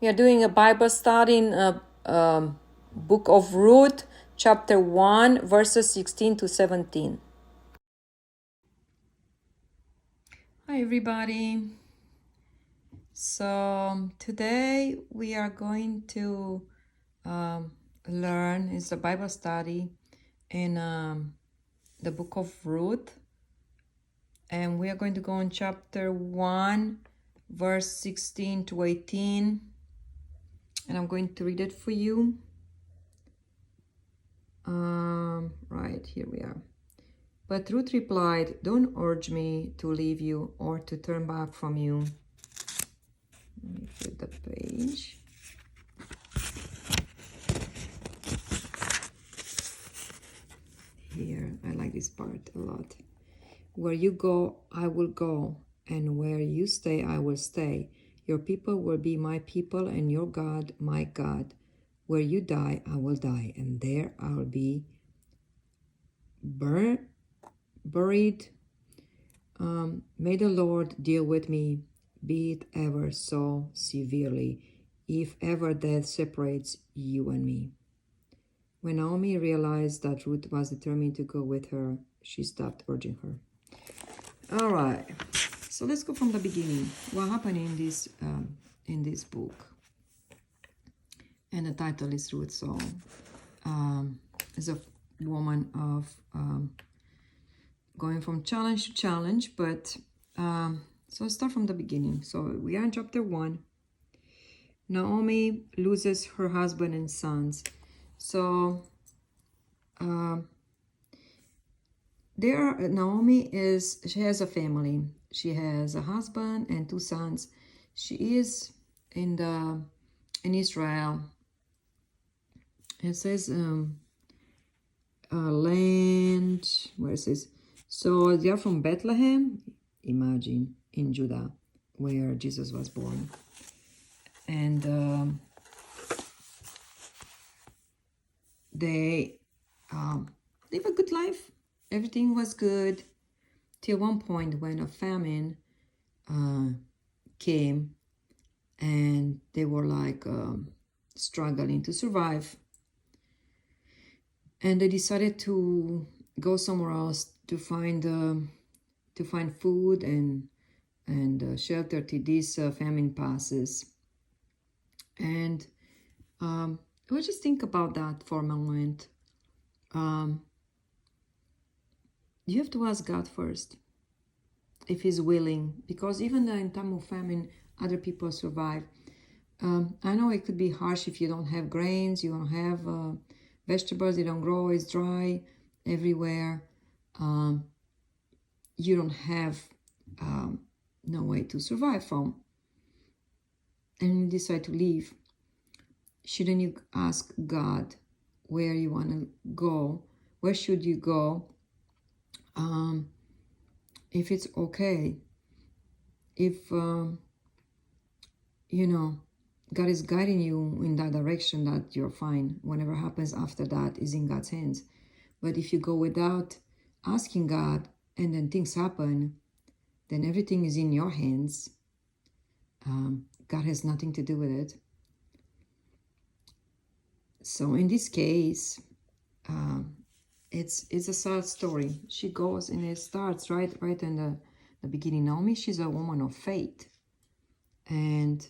We are doing a Bible study in book of Ruth, chapter 1, verses 16 to 17. Hi, everybody. So today we are going to learn, it's a Bible study in the book of Ruth. And we are going to go in chapter 1, verse 16 to 18. And I'm going to read it for you. Right, here we are. But Ruth replied, "Don't urge me to leave you or to turn back from you." Let me flip the page. Here, I like this part a lot. "Where you go, I will go, and where you stay, I will stay. Your people will be my people, and your God, my God. Where you die, I will die, and there I will be buried. May the Lord deal with me, be it ever so severely, if ever death separates you and me." When Naomi realized that Ruth was determined to go with her, she stopped urging her. All right, so let's go from the beginning. What happened in this book? And the title is Ruth. So, is a woman of going from challenge to challenge, but so let's start from the beginning. So we are in chapter 1. Naomi loses her husband and sons. So Naomi she has a family. She has a husband and 2 sons. She is in Israel. It says land, where is this? So they are from Bethlehem, imagine, in Judah, where Jesus was born. And they live a good life. Everything was good till one point when a famine came, and they were like struggling to survive. And they decided to go somewhere else to find food and shelter till this famine passes. And we'll just think about that for a moment. You have to ask God first if He's willing, because even in time of famine, other people survive. I know it could be harsh if you don't have grains, you don't have vegetables, they don't grow, it's dry everywhere. You don't have no way to survive from, and you decide to leave. Shouldn't you ask God where you want to go? Where should you go? If it's okay, if God is guiding you in that direction, that you're fine. Whatever happens after that is in God's hands. But if you go without asking God and then things happen, then everything is in your hands. God has nothing to do with it. So in this case, it's a sad story. She goes, and it starts right in the beginning. Naomi, she's a woman of faith, and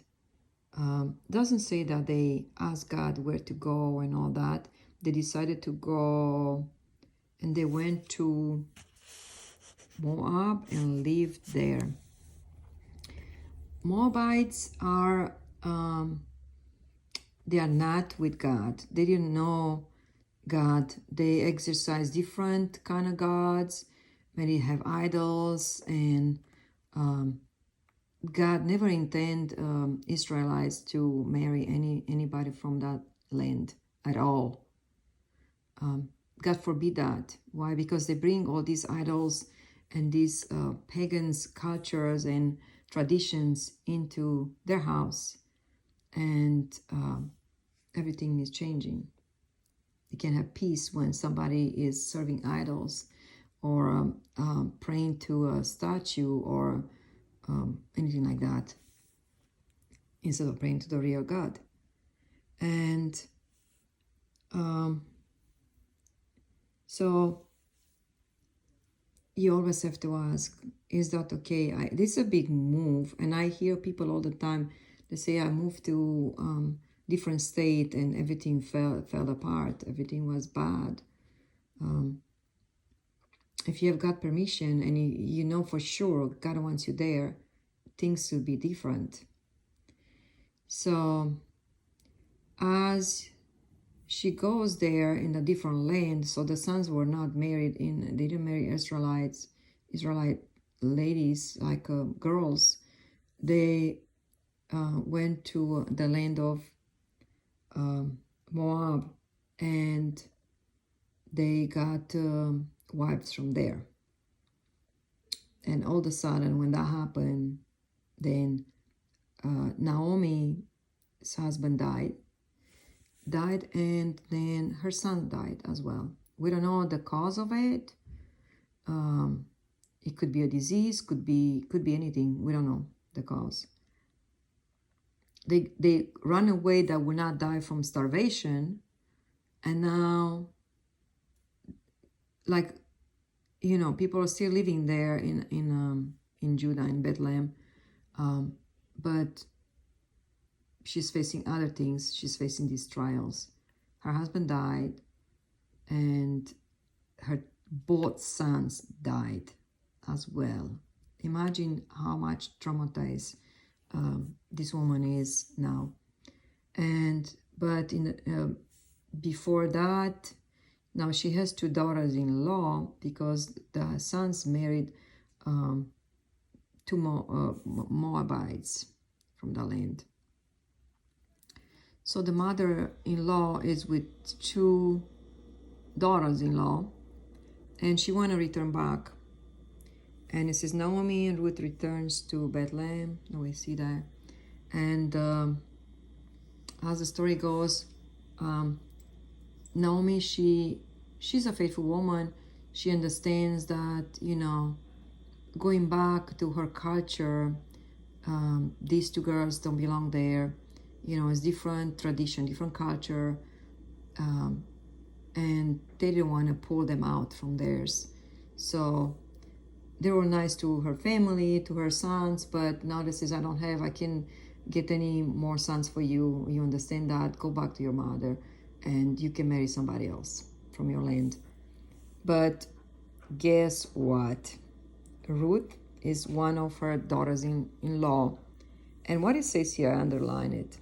doesn't say that they asked God where to go and all that. They decided to go, and they went to Moab and lived there. Moabites are they are not with God. They didn't know God. They exercise different kind of gods. Many have idols, and God never intended Israelites to marry anybody from that land at all. God forbid that. Why? Because they bring all these idols and these pagans cultures and traditions into their house, and everything is changing. You can have peace when somebody is serving idols or praying to a statue or anything like that. instead of praying to the real God. And so you always have to ask, is that okay? This is a big move, and I hear people all the time, they say, I moved to different state and everything fell apart, everything was bad. If you have got permission and you know for sure God wants you there, things will be different. So as she goes there in a different land, so the sons were not married they didn't marry Israelite ladies, like girls. They went to the land of Moab, and they got wives from there. And all of a sudden, when that happened, then Naomi's husband died, and then her son died as well. We don't know the cause of it. It could be a disease, could be anything. We don't know the cause. They run away that will not die from starvation, and now, like, you know, people are still living there in Judah, in Bethlehem, but she's facing other things. She's facing these trials. Her husband died, and her both sons died as well. Imagine how much traumatized this woman is now. But before that, now she has 2 daughters-in-law, because the sons married 2 Moabites from the land. So the mother-in-law is with 2 daughters-in-law, and she want to return back. And it says Naomi and Ruth returns to Bethlehem. Oh, we see that. And as the story goes, Naomi, she's a faithful woman. She understands that, you know, going back to her culture, these 2 girls don't belong there. You know, it's different tradition, different culture, and they didn't want to pull them out from theirs. So they were nice to her family, to her sons, but now this says, I can get any more sons for you. You understand that? Go back to your mother, and you can marry somebody else from your land. But guess what? Ruth is one of her daughters-in-law. And what it says here, I underline it.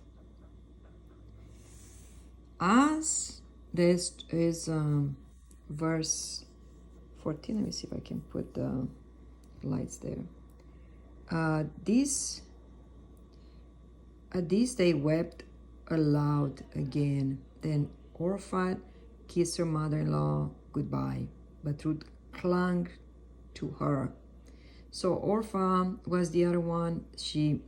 As this is verse 14. Let me see if I can put the lights there. This they wept aloud again. Then Orpah kissed her mother-in-law goodbye, but Ruth clung to her. So Orpah was the other one. She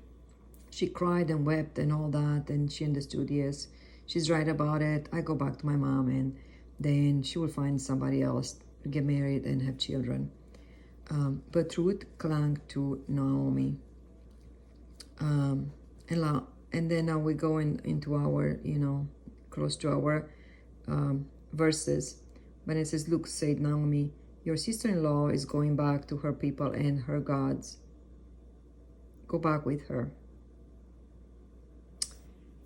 cried and wept and all that, and she understood, yes, she's right about it. I go back to my mom, and then she will find somebody else to get married and have children. But Ruth clung to Naomi. And then now we're going into our, close to our verses. But it says, look, said Naomi, your sister-in-law is going back to her people and her gods. Go back with her.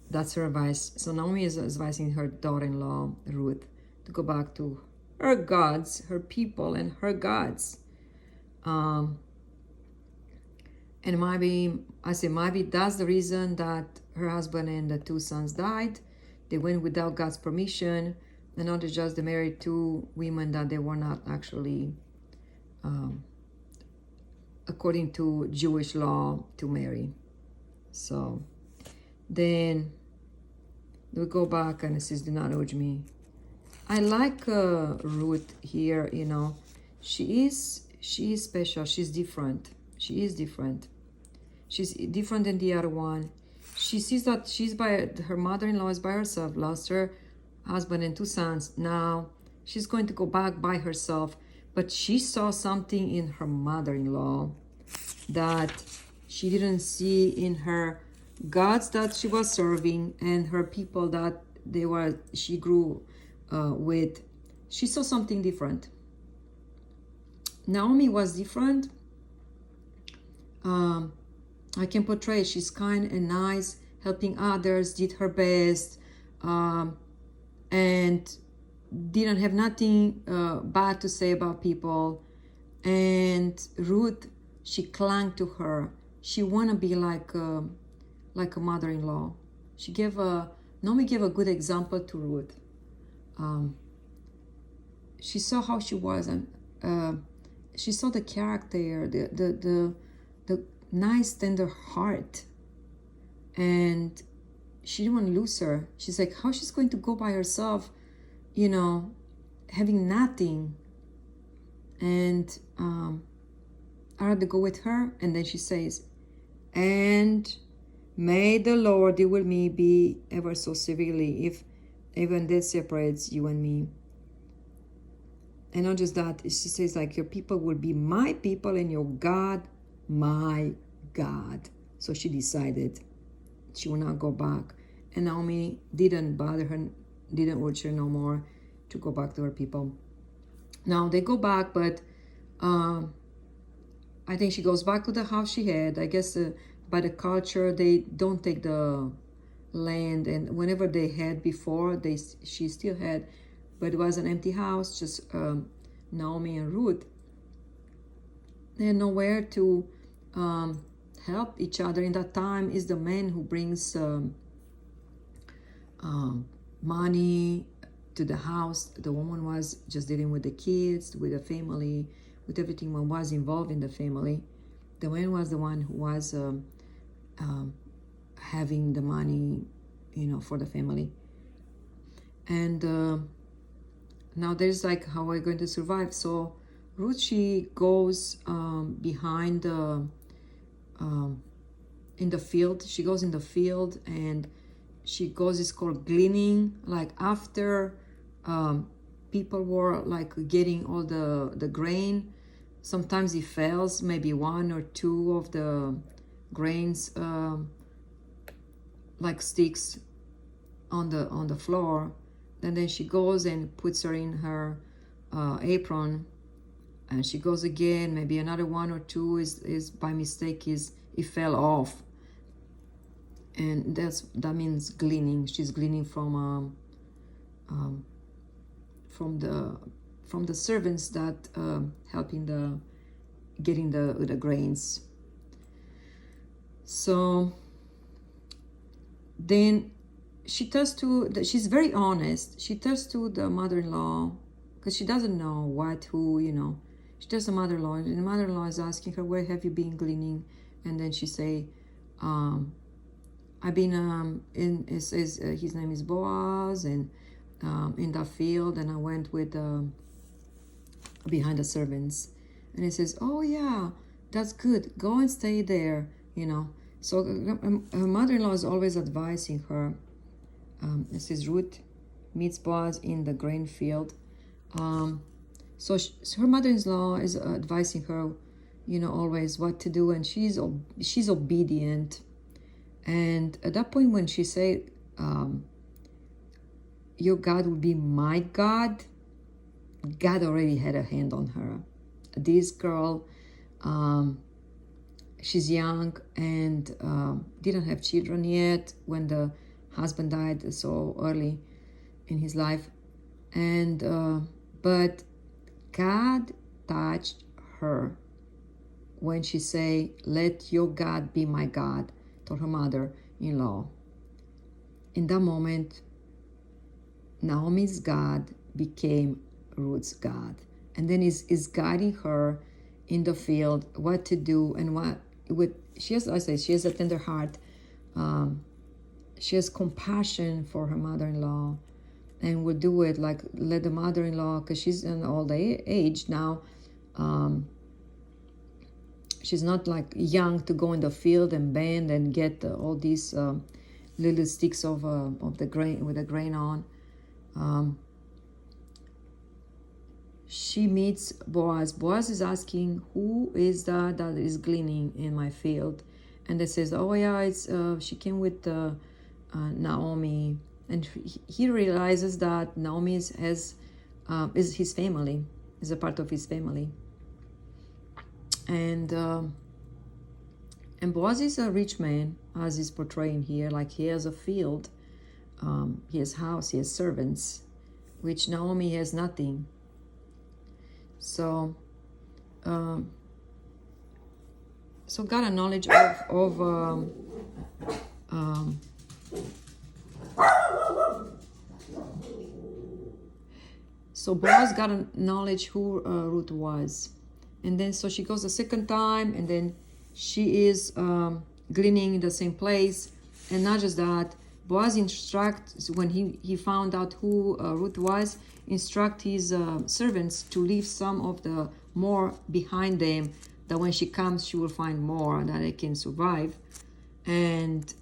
That's her advice. So Naomi is advising her daughter-in-law, Ruth, to go back to her gods, her people, and her gods. And maybe that's the reason that her husband and the 2 sons died. They went without God's permission. And not just they married 2 women that they were not actually, according to Jewish law, to marry. So then we go back, and it says, do not urge me. I like Ruth here, she is special. She's different. She is different. She's different than the other one. She sees that her mother-in-law is by herself, lost her husband and 2 sons. Now she's going to go back by herself, but she saw something in her mother-in-law that she didn't see in her gods that she was serving and her people that she grew with, she saw something different. Naomi was different. I can portray she's kind and nice, helping others, did her best, and didn't have nothing bad to say about people. And Ruth, she clung to her. She wanna be like a mother-in-law. Naomi gave a good example to Ruth. She saw how she was, and she saw the character, the nice tender heart, and she didn't want to lose her. She's like, how she's going to go by herself, having nothing, and I had to go with her. And then she says, and may the Lord deal with me be ever so severely, if even that separates you and me. And not just that, she says, like, your people will be my people and your God my God. So she decided she will not go back. And Naomi didn't bother her, didn't urge her no more to go back to her people. Now they go back, but I think she goes back to the house she had. I guess by the culture, they don't take the land, and whenever they had before, she still had, but it was an empty house, just Naomi and Ruth. They had nowhere to help each other. In that time is the man who brings money to the house. The woman was just dealing with the kids, with the family, with everything that was involved in the family. The man was the one who was having the money, for the family. And now there's like, how are we going to survive? So Ruth, she goes behind in the field. She goes in the field, and she goes, it's called gleaning, like after people were like getting all the grain. Sometimes it fails, maybe one or two of the grains like sticks on the floor. And then she goes and puts her in her apron, and she goes again. Maybe another one or two is by mistake it fell off, and that means gleaning. She's gleaning from the servants that helping getting the grains. So then she's very honest. She tells to the mother-in-law, because she doesn't know who. She tells the mother-in-law, and the mother-in-law is asking her, where have you been gleaning? And then she say, I've been it says his name is Boaz, and in that field, and I went with behind the servants. And he says, oh yeah, that's good, go and stay there. So her mother-in-law is always advising her. It says Ruth meets Boaz in the grain field. So her mother-in-law is advising her, always what to do, and she's obedient. And at that point, when she said, your God will be my God, God already had a hand on her. This girl, she's young and didn't have children yet when the husband died so early in his life, and but God touched her when she say, let your God be my God, told her mother-in-law. In that moment, Naomi's God became Ruth's God, and then is guiding her in the field what to do, and she has a tender heart. She has compassion for her mother-in-law, and will do it, like let the mother-in-law, because she's in old age now. She's not like young to go in the field and bend and get all these little sticks of the grain with the grain on. She meets Boaz. Boaz is asking, who is that is gleaning in my field? And they says, oh yeah, it's she came with Naomi, and he realizes that Naomi is his family, is a part of his family. And Boaz is a rich man, as is portraying here. Like, he has a field, he has house, he has servants, which Naomi has nothing. So so got a knowledge of so Boaz got a knowledge who Ruth was. And then so she goes the second time, and then she is gleaning in the same place. And not just that, Boaz instructs, when he found out who Ruth was, instruct his servants to leave some of the more behind them, that when she comes she will find more that they can survive. And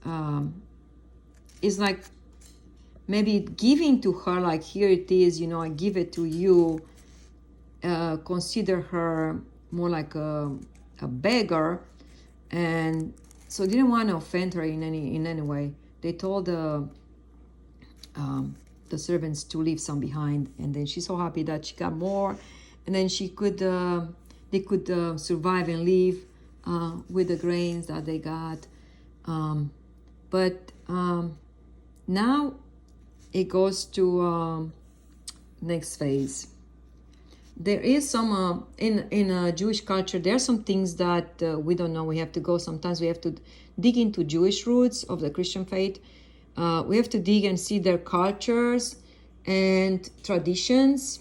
it's like maybe giving to her, like, here it is, I give it to you. Consider her more like a beggar, and so didn't want to offend her in any way. They told the servants to leave some behind, and then she's so happy that she got more, and then they could survive and live with the grains that they got. But now it goes to next phase. There is some in Jewish culture, there are some things that we don't know. We have to go, sometimes we have to dig into Jewish roots of the Christian faith. We have to dig and see their cultures and traditions.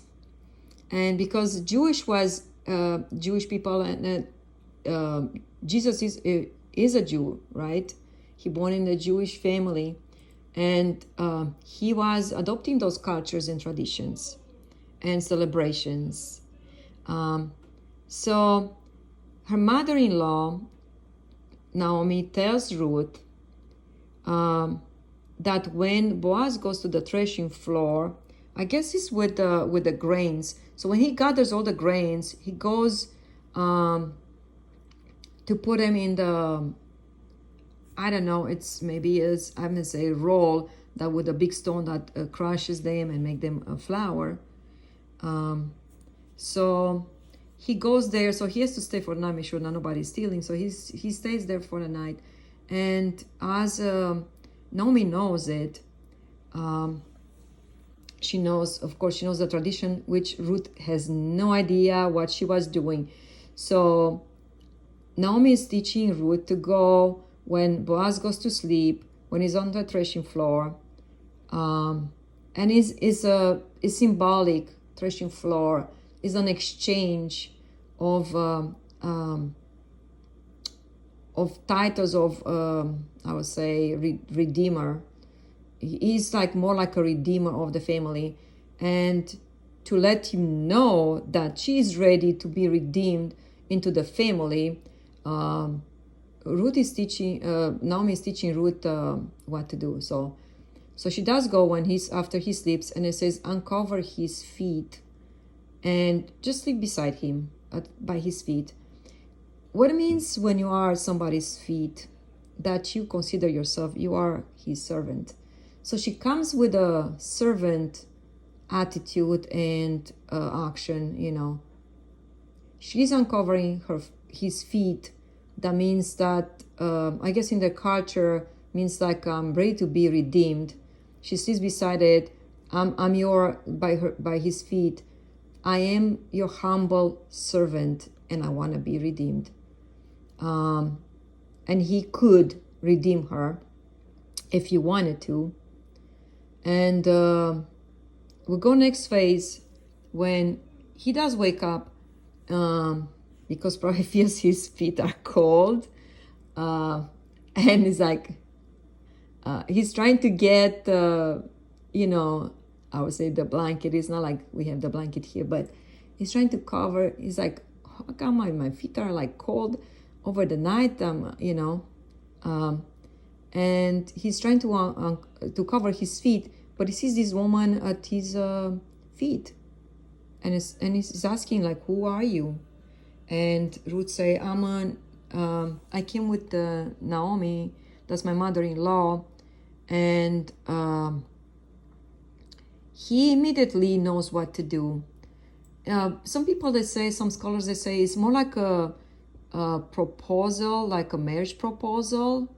And because Jewish people, and Jesus is a Jew, right? He born in a Jewish family, and he was adopting those cultures and traditions and celebrations. So her mother-in-law, Naomi, tells Ruth that when Boaz goes to the threshing floor, I guess it's with the grains. So when he gathers all the grains, he goes to put them in the, I don't know, it's maybe is, I'm gonna say, roll, that with a big stone that crushes them and make them a flour. So he goes there, so he has to stay for the night, make sure that nobody's stealing. So he stays there for the night. And as Naomi knows it, she knows, of course, she knows the tradition, which Ruth has no idea what she was doing. So Naomi is teaching Ruth to go when Boaz goes to sleep, when he's on the threshing floor, and is symbolic. Threshing floor is an exchange of titles of I would say redeemer. He's like more like a redeemer of the family, and to let him know that she is ready to be redeemed into the family. Ruth is teaching, Naomi is teaching Ruth what to do. So she does go when after he sleeps, and it says, uncover his feet and just sleep beside him, by his feet. What it means when you are somebody's feet, that you consider yourself, you are his servant. So she comes with a servant attitude and action, She's uncovering his feet. That means that, I guess in the culture, means like I'm ready to be redeemed. She sits beside it. I'm by his feet. I am your humble servant, and I want to be redeemed. And he could redeem her if he wanted to. And we'll go next phase when he does wake up, because probably feels his feet are cold, and he's like, he's trying to get, I would say the blanket. It's not like we have the blanket here, but he's trying to cover. He's like, how come my feet are like cold over the night? And he's trying to cover his feet, but he sees this woman at his feet, and he's asking like, who are you? And Ruth say, I'm I came with Naomi, that's my mother-in-law, and he immediately knows what to do. Some people, they say, some scholars, they say it's more like a proposal, like a marriage proposal.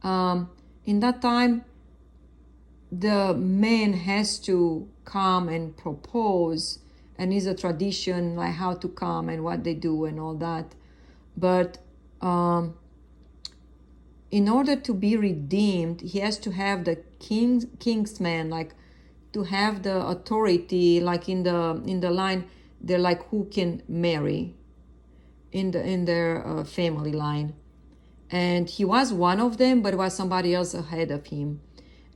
In that time, the man has to come and propose, and it's a tradition like how to come and what they do and all that. But in order to be redeemed, he has to have the king's man, like to have the authority, like in the line. They're like who can marry in their family line, and he was one of them, but it was somebody else ahead of him.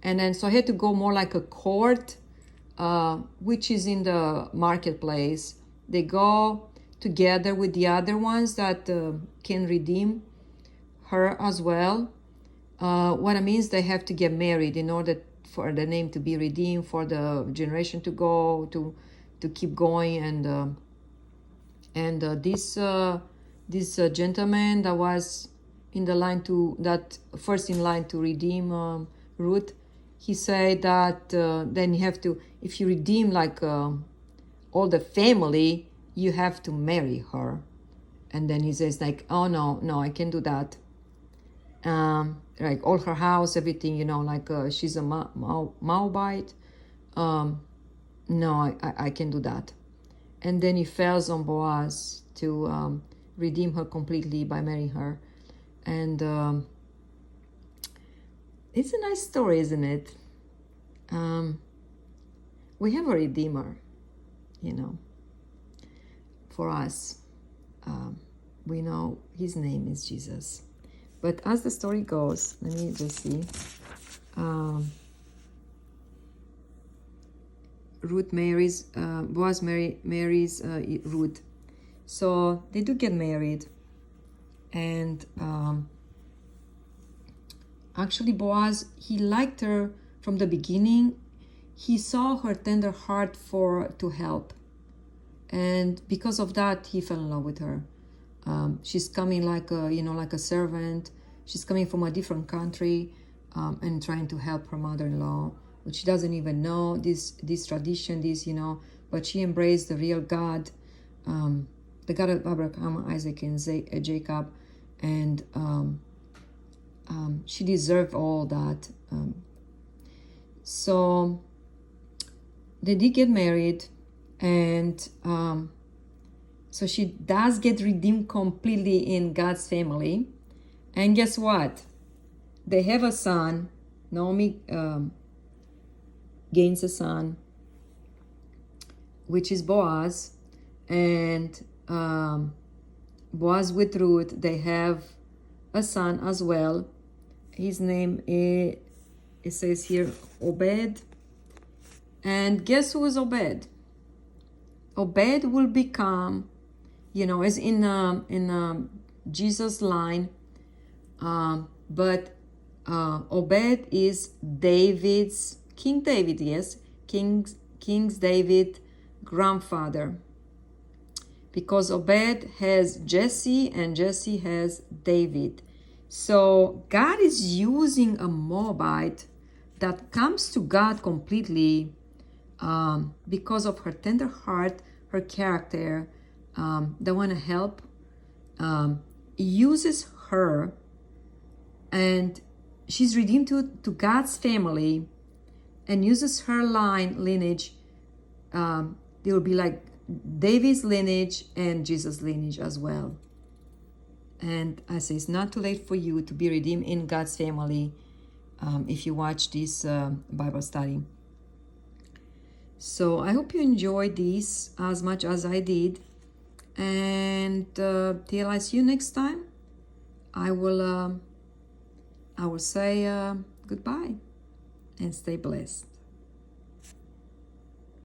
And then so I had to go more like a court, which is in the marketplace. They go together with the other ones that can redeem her as well. What it means, they have to get married in order for the name to be redeemed, for the generation to go to keep going. And this gentleman that was in the line that first in line to redeem Ruth, he said that then you have to, if you redeem like all the family, you have to marry her. And then he says like, oh no, I can't do that. Like all her house, everything, like she's a Moabite. No, I can't do that. And then he falls on Boaz to redeem her completely by marrying her. And it's a nice story, isn't it? We have a redeemer, for us. We know his name is Jesus. But as the story goes, let me just see. Boaz marries Ruth. So they do get married. And actually Boaz, he liked her from the beginning. He saw her tender heart to help. And because of that, he fell in love with her. She's coming like a servant. She's coming from a different country and trying to help her mother-in-law, which she doesn't even know this tradition, but she embraced the real God, the God of Abraham, Isaac, and Jacob, and she deserved all that. So they did get married, and so she does get redeemed completely in God's family. And guess what? They have a son. Naomi gains a son, which is Boaz. And Boaz with Ruth, they have a son as well. His name is, it says here, Obed. And guess who is Obed? Obed will become, as in Jesus' line, but Obed is King David, yes, King David grandfather, because Obed has Jesse and Jesse has David. So God is using a Moabite that comes to God completely because of her tender heart, her character, they want to help, uses her, and she's redeemed to God's family, and uses her lineage. They will be like David's lineage and Jesus' lineage as well. And I say it's not too late for you to be redeemed in God's family if you watch this Bible study. So I hope you enjoyed this as much as I did. And till I see you next time, I will say goodbye and stay blessed.